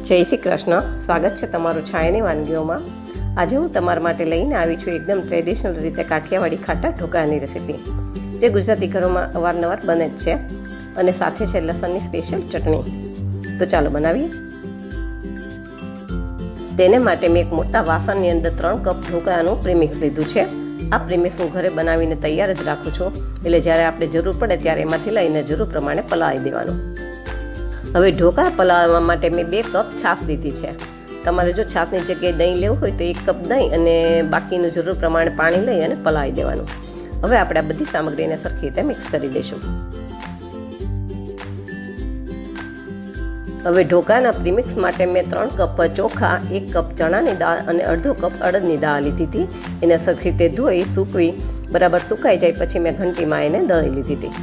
જય શ્રી કૃષ્ણ. સ્વાગત છે તમારું છાયાની વાનગીઓમાં. આજે હું તમારા માટે લઈને આવી છું એકદમ ટ્રેડિશનલ રીતે કાઠિયાવાડી ખાટા ઢોકળાની રેસીપી, જે ગુજરાતી ઘરોમાં અવારનવાર બને જ છે, અને સાથે છે લસણની સ્પેશિયલ ચટણી. તો ચાલો બનાવીએ. તેને માટે મેં એક મોટા વાસણની અંદર 3 કપ ઢોકળાનું પ્રીમિક્સ લીધું છે. આ પ્રીમિક્સ હું ઘરે બનાવીને તૈયાર જ રાખું છું, એટલે જ્યારે આપણે જરૂર પડે ત્યારે એમાંથી લઈને જરૂર પ્રમાણે પલાળી દેવાનું. હવે ઢોકળા પલાળવા માટે મેં 2 કપ છાશ લીધી છે. તમારે જો છાશની જગ્યાએ દહીં લેવું હોય તો 1 કપ દહીં અને બાકીનું જરૂર પ્રમાણે પાણી લઈ અને પલાળી દેવાનું. હવે આપણે આ બધી સામગ્રીને સરખી રીતે મિક્સ કરી દઈશું. હવે ઢોકળાના પ્રીમિક્સ માટે મેં 3 કપ ચોખા, 1 કપ ચણાની દાળ અને અડધો કપ અડદની દાળ લીધી હતી. એને સરખી રીતે ધોઈ સૂકવી બરાબર સુકાઈ જાય પછી મેં ઘંટીમાં એને દળી લીધી હતી.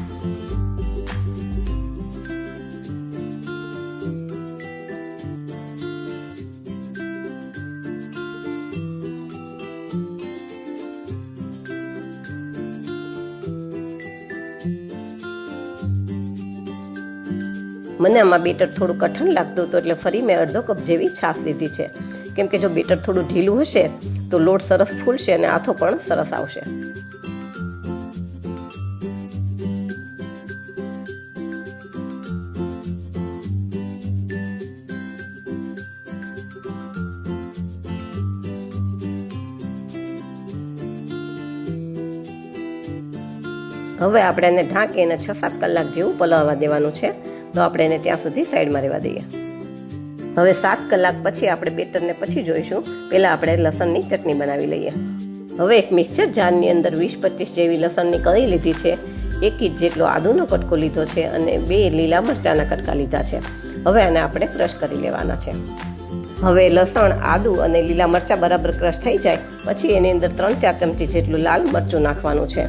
મને આમાં બેટર થોડું કઠણ લાગતું હતું, એટલે ફરી મેં અડધો કપ જેવી છાશ લીધી છે. કેમ કે જો બેટર થોડું ઢીલું હશે તો લોટ સરસ ફૂલશે અને આથો પણ સરસ આવશે. હવે આપણે એને ઢાંકીને 6-7 કલાક જેવું પલાળવા દેવાનું છે. તો આપણે એને ત્યાં સુધી સાઈડમાં રહેવા દઈએ. હવે 7 કલાક પછી આપણે બેટરને પછી જોઈશું. પહેલાં આપણે લસણની ચટણી બનાવી લઈએ. હવે એક મિક્સર જારની અંદર 20-25 જેવી લસણની કળી લીધી છે, 1 ઇંચ જેટલો આદુનો કટકો લીધો છે અને 2 લીલા મરચાંના કટકા લીધા છે. હવે આને આપણે ક્રશ કરી લેવાના છે. હવે લસણ, આદુ અને લીલા મરચાં બરાબર ક્રશ થઈ જાય પછી એની અંદર 3-4 ચમચી જેટલું લાલ મરચું નાખવાનું છે,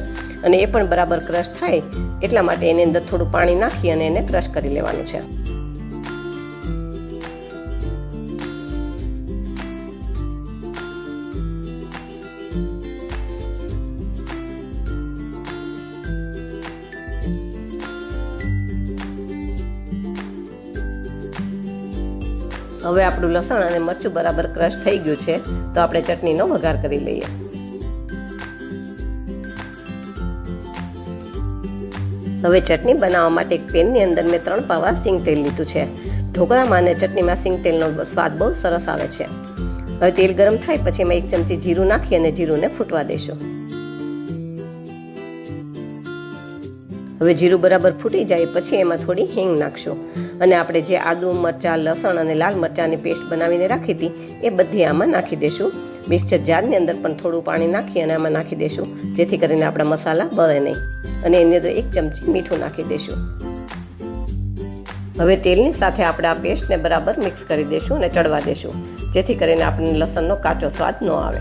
અને એ પણ બરાબર ક્રશ થાય એટલા માટે એની અંદર થોડું પાણી નાખી અને એને ક્રશ કરી લેવાનું છે. હવે આપણું લસણ અને મરચું બરાબર ક્રશ થઈ ગયું છે, તો આપણે ચટણીનો વઘાર કરી લઈએ. હવે ચટણી બનાવવા માટે એક પેનની અંદર મેં 3 પાવા સિંગ તેલ લીધું છે. ઢોકળામાં અને ચટણીમાં સિંગ તેલનો સ્વાદ બહુ સરસ આવે છે. હવે તેલ ગરમ થાય પછી એમાં 1 ચમચી જીરું નાખી અને જીરુંને ફૂટવા દઈશું. હવે જીરું બરાબર ફૂટી જાય પછી એમાં થોડી હિંગ નાખશું, અને આપણે જે આદુ, મરચાં, લસણ અને લાલ મરચાંની પેસ્ટ બનાવીને રાખી હતી એ બધી આમાં નાખી દઈશું. મિક્સર જારની અંદર પણ થોડું પાણી નાખી અને આમાં નાખી દઈશું, જેથી કરીને આપણા મસાલા બળે નહીં. અને એની અંદર 1 ચમચી મીઠું નાખી દઈશું. હવે તેલની સાથે આપણે આ પેસ્ટને બરાબર મિક્સ કરી દઈશું અને ચડવા દઈશું, જેથી કરીને આપણને લસણનો કાચો સ્વાદ ન આવે.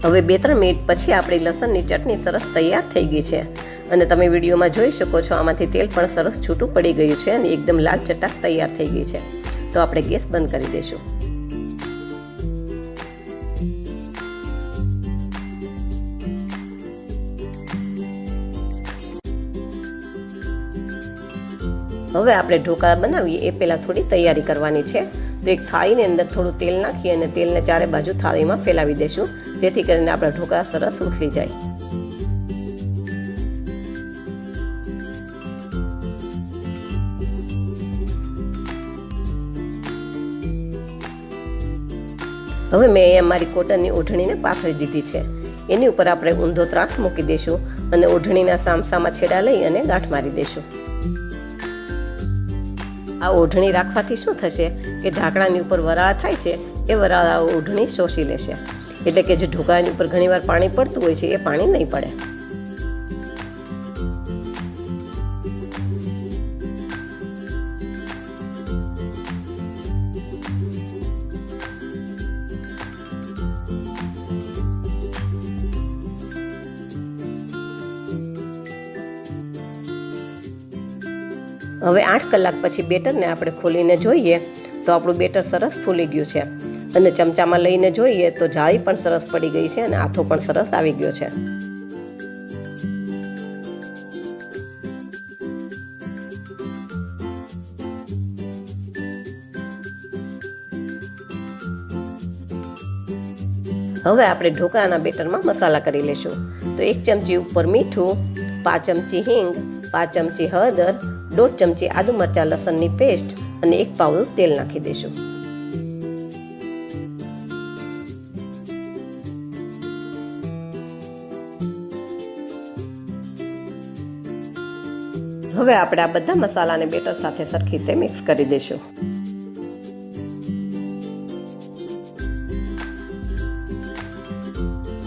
હવે 2-3 મિનિટ પછી આપણી લસણની ચટણી સરસ તૈયાર થઈ ગઈ છે, અને તમે વિડીયોમાં જોઈ શકો છો આમાંથી તેલ પણ સરસ છૂટું પડી ગયું છે અને એકદમ લાલ ચટાક તૈયાર થઈ ગઈ છે. તો આપણે ગેસ બંધ કરી દઈશું. હવે આપણે ઢોકળા બનાવીએ એ પહેલાં થોડી તૈયારી કરવાની છે. તો એક થાળીની અંદર થોડું તેલ નાખી અને તેલને ચારે બાજુ થાળીમાં ફેલાવી દઈશું, જેથી કરીને આપણા ઢોકળા સરસ ઉથલી જાય. હવે મેં અહીંયા મારી કોટનની ઓઢણીને પાથરી દીધી છે. એની ઉપર આપણે ઊંધો ત્રાસ મૂકી દઈશું અને ઓઢણીના સામસામાં છેડા લઈ અને ગાંઠ મારી દઈશું. આ ઓઢણી રાખવાથી શું થશે કે ઢાંકણાની ઉપર વરાળ થાય છે એ વરાળ આ ઓઢણી શોષી લેશે, એટલે કે જે ઢોકળાની ઉપર ઘણીવાર પાણી પડતું હોય છે એ પાણી નહીં પડે. હવે 8 કલાક પછી બેટરને આપણે ખોલીને જોઈએ તો આપણું બેટર સરસ ફૂલી ગયું છે, અને ચમચામાં લઈને જોઈએ તો જાળી પણ સરસ પડી ગઈ છે અને આથો પણ સરસ આવી ગયો છે. હવે આપણે ઢોકળાના બેટરમાં મસાલા કરી લેશું. તો 1 ચમચી ઉપર મીઠું, 5 ચમચી હિંગ, 5 ચમચી હળદર, 1.5 ચમચી આદુ મરચાં લસણની પેસ્ટ અને 1 પાવડું તેલ નાખી દઈશું. હવે આપણે આ બધા મસાલાને બેટર સાથે સરખી રીતે મિક્સ કરી દઈશું.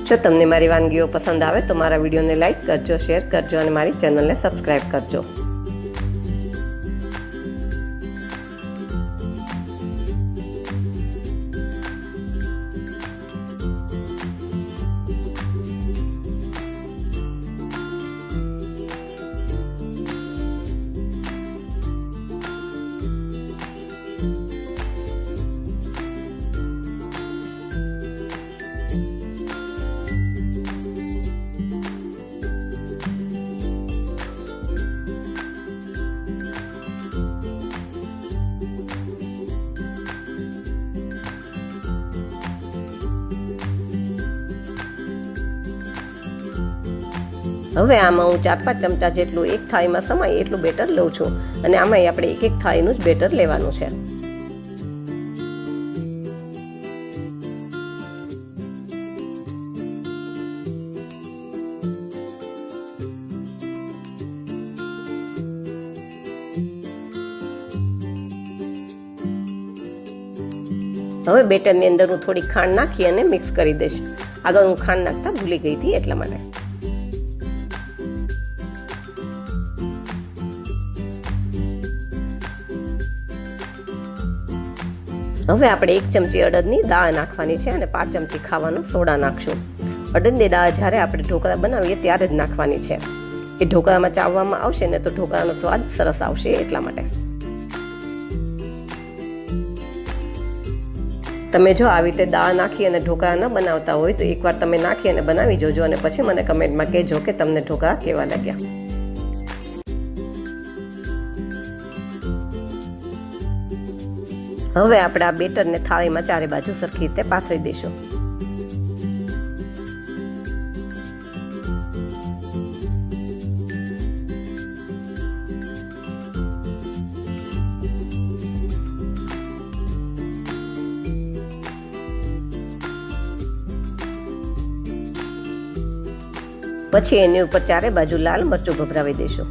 જો તમને મારી વાનગીઓ પસંદ આવે તો મારા વિડીયોને લાઈક કરજો, શેર કરજો અને મારી ચેનલને સબસ્ક્રાઈબ કરજો. હવે આમાં હું 4-5 ચમચા જેટલું એક થાળીમાં સમાય એટલું બેટર લઉં છું અને આમાં આપણે એક થાળીનું જ બેટર લેવાનું છે. હવે બેટરની અંદર હું થોડી ખાંડ નાખી અને મિક્સ કરી દઈશ. આગળ હું ખાંડ નાખતા ભૂલી ગઈ હતી એટલા માટે. હવે આપણે 1 ચમચી અડદની દાળ નાખવાની છે અને 5 ચમચી ખાવાનો સોડા નાખશું. અડદની દાળ જ્યારે આપણે ઢોકળા બનાવીએ ત્યારે જ નાખવાની છે. એ ઢોકળામાં ચાવવામાં આવશે ને તો ઢોકળાનો સ્વાદ સરસ આવશે એટલા માટે. તમે જો આવી રીતે દાળ નાખી અને ઢોકળા ન બનાવતા હોય તો એકવાર તમે નાખી અને બનાવી જોજો અને પછી મને કમેન્ટમાં કહેજો કે તમને ઢોકળા કેવા લાગ્યા. હવે આપણે આ બેટરને થાળીમાં ચારે બાજુ સરખી રીતે પાથરી દઈશું. પછી એની ઉપર ચારે બાજુ લાલ મરચું ભભરાવી દઈશું.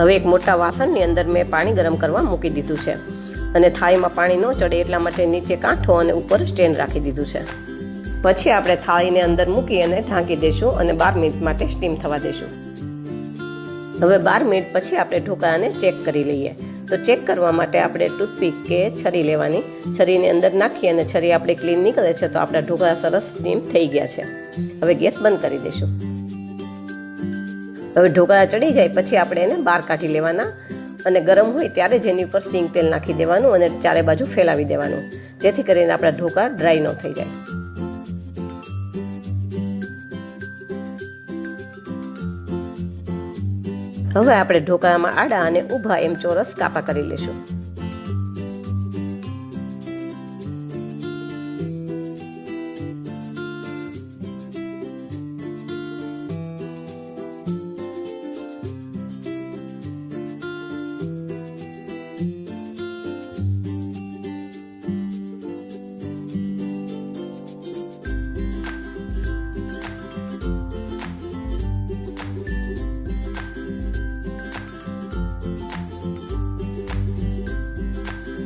હવે એક મોટા વાસણની અંદર મેં પાણી ગરમ કરવા મૂકી દીધું છે અને થાળીમાં પાણી ન ચડે એટલા માટે નીચે કાંઠો અને ઉપર સ્ટેન્ડ રાખી દીધું છે. પછી આપણે થાળીને અંદર મૂકી અને ઢાંકી દઈશું અને 12 મિનિટ માટે સ્ટીમ થવા દઈશું. હવે 12 મિનિટ પછી આપણે ઢોકળાને ચેક કરી લઈએ. તો ચેક કરવા માટે આપણે ટૂથપીક કે છરી લેવાની. છરીની અંદર નાખી અને છરી આપણે ક્લીન નીકળે છે તો આપણા ઢોકળા સરસ સ્ટીમ થઈ ગયા છે. હવે ગેસ બંધ કરી દઈશું. હવે ઢોકળા ચડી જાય પછી આપણે એને બહાર કાઢી લેવાના અને ગરમ હોય ત્યારે જ એની ઉપર સિંગ તેલ નાખી દેવાનું અને ચારે બાજુ ફેલાવી દેવાનું, જેથી કરીને આપણા ઢોકળા ડ્રાય ન થઈ જાય. હવે આપણે ઢોકળામાં આડા અને ઊભા એમ ચોરસ કાપા કરી લેશું.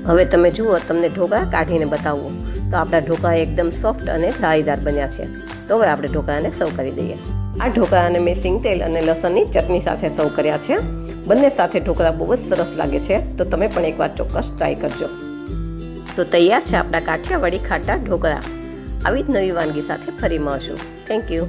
હવે તમે જુઓ, તમને ઢોકળા કાઢીને બતાવું તો આપણા ઢોકળા એકદમ સોફ્ટ અને જાળીદાર બન્યા છે. તો હવે આપણે ઢોકળાને સર્વ કરી દઈએ. આ ઢોકળાને મેં સિંગ તેલ અને લસણની ચટણી સાથે સર્વ કર્યા છે. બંને સાથે ઢોકળા બહુ જ સરસ લાગે છે, તો તમે પણ એકવાર ચોક્કસ ટ્રાય કરજો. તો તૈયાર છે આપણા કાઠિયાવાડી ખાટા ઢોકળા. આવી જ નવી વાનગી સાથે ફરી મળશું. Thank you.